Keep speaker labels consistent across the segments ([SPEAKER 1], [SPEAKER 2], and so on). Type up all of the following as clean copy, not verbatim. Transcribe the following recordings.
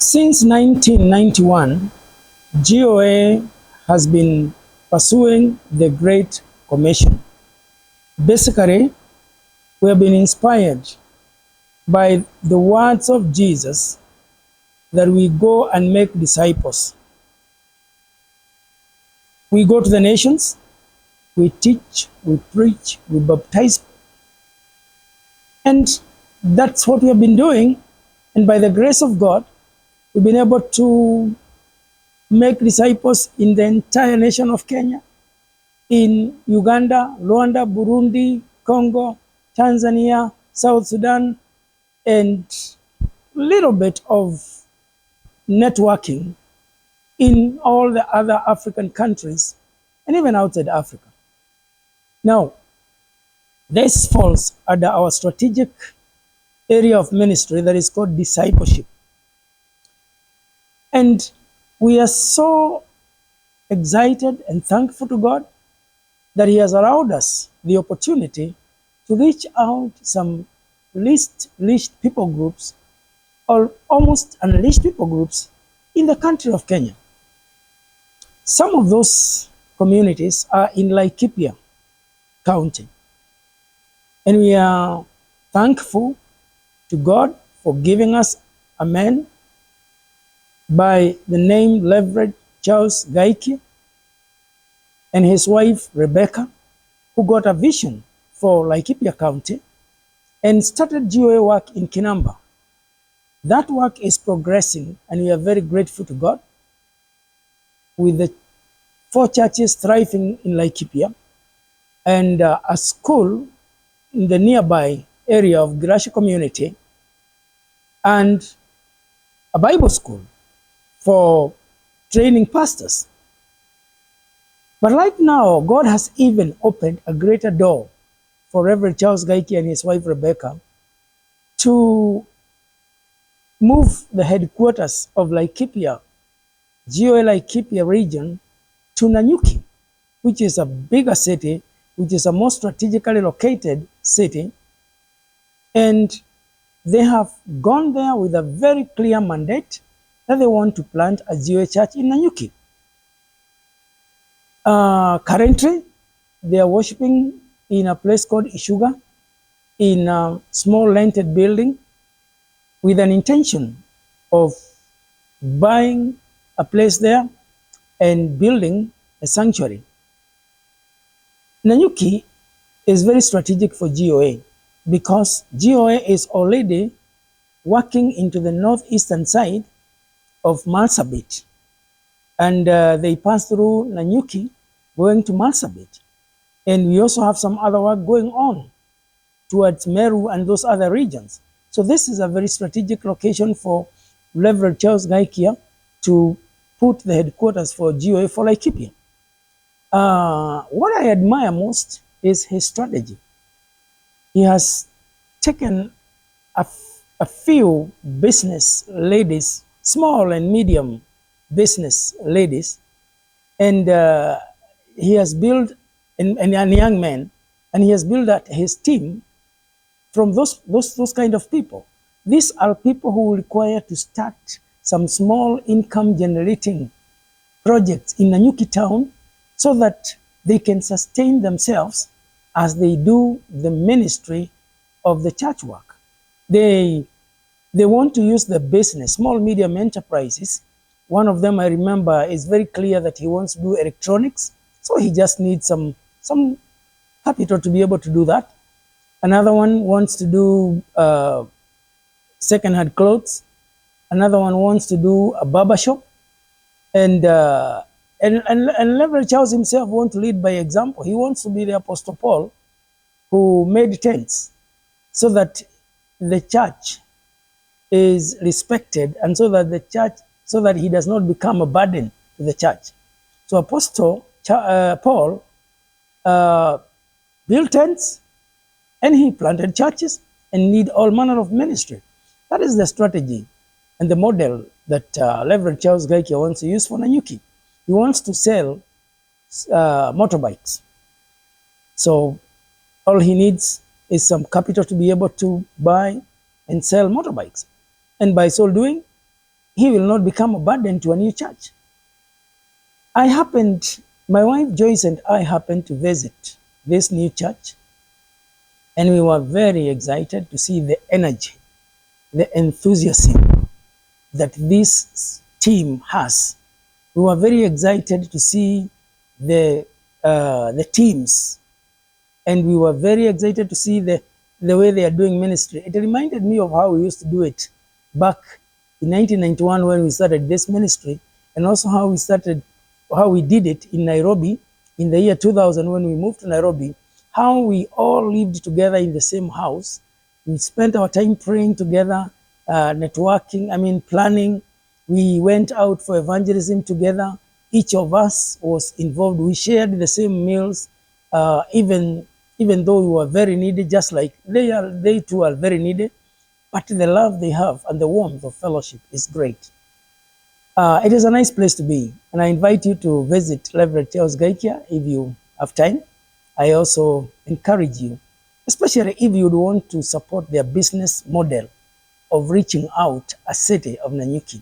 [SPEAKER 1] Since 1991, GOA has been pursuing the Great Commission. Basically, we have been inspired by the words of Jesus that we go and make disciples. We go to the nations, we teach, we preach, we baptize. And that's what we have been doing. And by the grace of God, we've been able to make disciples in the entire nation of Kenya, in Uganda, Rwanda, Burundi, Congo, Tanzania, South Sudan, and a little bit of networking in all the other African countries and even outside Africa. Now, this falls under our strategic area of ministry that is called discipleship. And we are so excited and thankful to God that He has allowed us the opportunity to reach out some least people groups or almost unleashed people groups in the country of Kenya. Some of those communities are in Laikipia County. And we are thankful to God for giving us a man by the name Reverend Charles Gaiki and his wife Rebecca, who got a vision for Laikipia County and started GOA work in Kinamba. That work is progressing, and we are very grateful to God, with the 4 churches thriving in Laikipia and a school in the nearby area of Girashi community and a Bible school for training pastors. But right now, God has even opened a greater door for Reverend Charles Gaiki and his wife Rebecca to move the headquarters of Laikipia, GOA Laikipia region, to Nanyuki, which is a bigger city, which is a more strategically located city. And they have gone there with a very clear mandate that they want to plant a GOA church in Nanyuki. Currently, they are worshiping in a place called Ishuga, in a small rented building, with an intention of buying a place there and building a sanctuary. Nanyuki is very strategic for GOA because GOA is already working into the northeastern side of Marsabit, and they pass through Nanyuki going to Marsabit. And we also have some other work going on towards Meru and those other regions. So this is a very strategic location for Reverend Charles Gaikia to put the headquarters for GOA for Laikipia. What I admire most is his strategy. He has taken a few business ladies, small and medium business ladies, and he has built, and a young man, and he has built that his team from those kind of people. These are people who require to start some small income generating projects in Nanyuki town so that they can sustain themselves as they do the ministry of the church work. They want to use the business, small medium enterprises. One of them, I remember, is very clear that he wants to do electronics, so he just needs some capital to be able to do that. Another one wants to do second-hand clothes. Another one wants to do a barber shop. And Reverend Charles himself wants to lead by example. He wants to be the Apostle Paul who made tents so that the church is respected, and so that he does not become a burden to the church. So Apostle Paul built tents, and he planted churches and need all manner of ministry. That is the strategy and the model that Reverend Charles Gaikia wants to use for Nanyuki. He wants to sell motorbikes. So all he needs is some capital to be able to buy and sell motorbikes. And by so doing, he will not become a burden to a new church. My wife Joyce and I happened to visit this new church, and we were very excited to see the energy, the enthusiasm that this team has. We were very excited to see the teams, and we were very excited to see the way they are doing ministry. It reminded me of how we used to do it back in 1991 when we started this ministry, and also how we did it in Nairobi in the year 2000 when we moved to Nairobi, how we all lived together in the same house. We spent our time praying together, networking, planning. We went out for evangelism together. Each of us was involved. We shared the same meals, even though we were very needy, just like they too are very needy. But the love they have and the warmth of fellowship is great. It is a nice place to be, and I invite you to visit Reverend Charles Gaikia if you have time. I also encourage you, especially if you want to support their business model of reaching out a city of Nanyuki.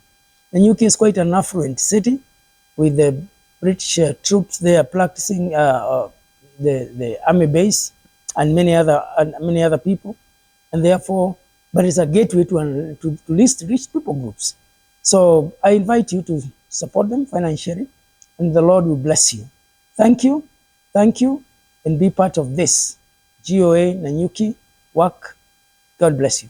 [SPEAKER 1] Nanyuki is quite an affluent city with the British troops there practicing the army base and many other people, and therefore, but it's a gateway to least rich people groups. So I invite you to support them financially, and the Lord will bless you. Thank you, and be part of this GOA Nanyuki work. God bless you.